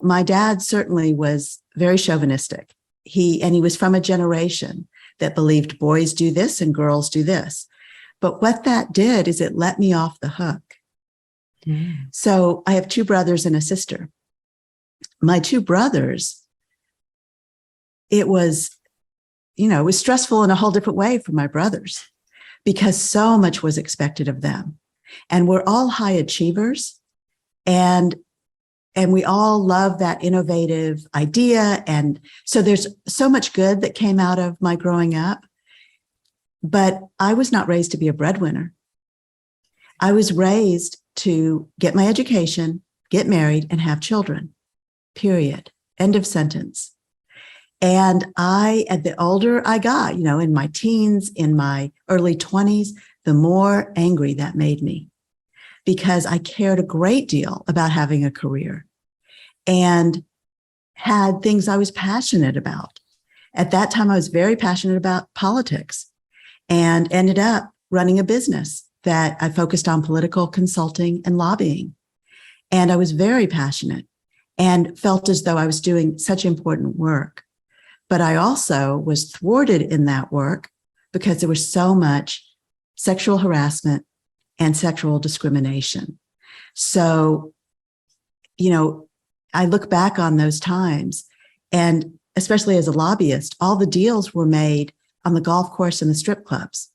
My dad certainly was very chauvinistic. He was from a generation that believed boys do this and girls do this. But what that did is it let me off the hook. So I have two brothers and a sister. My two brothers, it was stressful in a whole different way for my brothers because so much was expected of them. And we're all high achievers. And we all love that innovative idea. And so there's so much good that came out of my growing up. But I was not raised to be a breadwinner. I was raised to get my education, get married, and have children, period. End of sentence. And the older I got, in my teens, in my early 20s, the more angry that made me because I cared a great deal about having a career and had things I was passionate about. At that time, I was very passionate about politics and ended up running a business that I focused on political consulting and lobbying. And I was very passionate and felt as though I was doing such important work. But I also was thwarted in that work because there was so much sexual harassment and sexual discrimination. So, I look back on those times, and especially as a lobbyist, all the deals were made on the golf course and the strip clubs.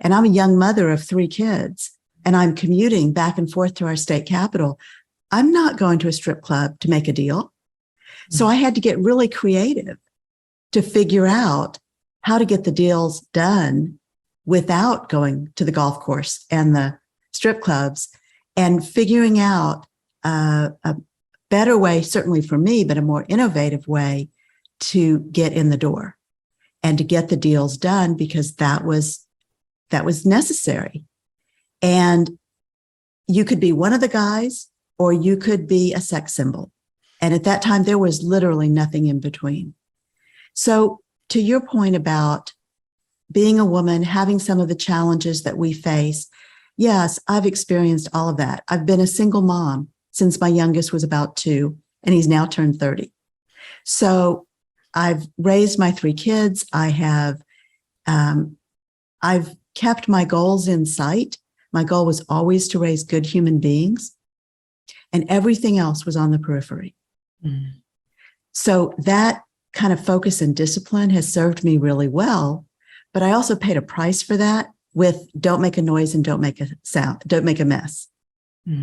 And I'm a young mother of 3 kids, and I'm commuting back and forth to our state capital. I'm not going to a strip club to make a deal. So I had to get really creative to figure out how to get the deals done without going to the golf course and the strip clubs, and figuring out a better way, certainly for me, but a more innovative way to get in the door and to get the deals done, because that was necessary. And you could be one of the guys or you could be a sex symbol. And at that time, there was literally nothing in between. So to your point about being a woman, having some of the challenges that we face, yes, I've experienced all of that. I've been a single mom since my youngest was about 2, and he's now turned 30. So I've raised my 3 kids. I've kept my goals in sight. My goal was always to raise good human beings, and everything else was on the periphery. So that kind of focus and discipline has served me really well, but I also paid a price for that with don't make a noise and don't make a sound, don't make a mess,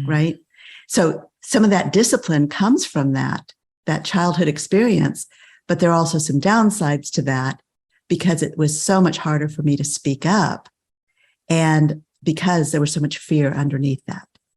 right? So some of that discipline comes from that childhood experience, but there are also some downsides to that because it was so much harder for me to speak up and because there was so much fear underneath that.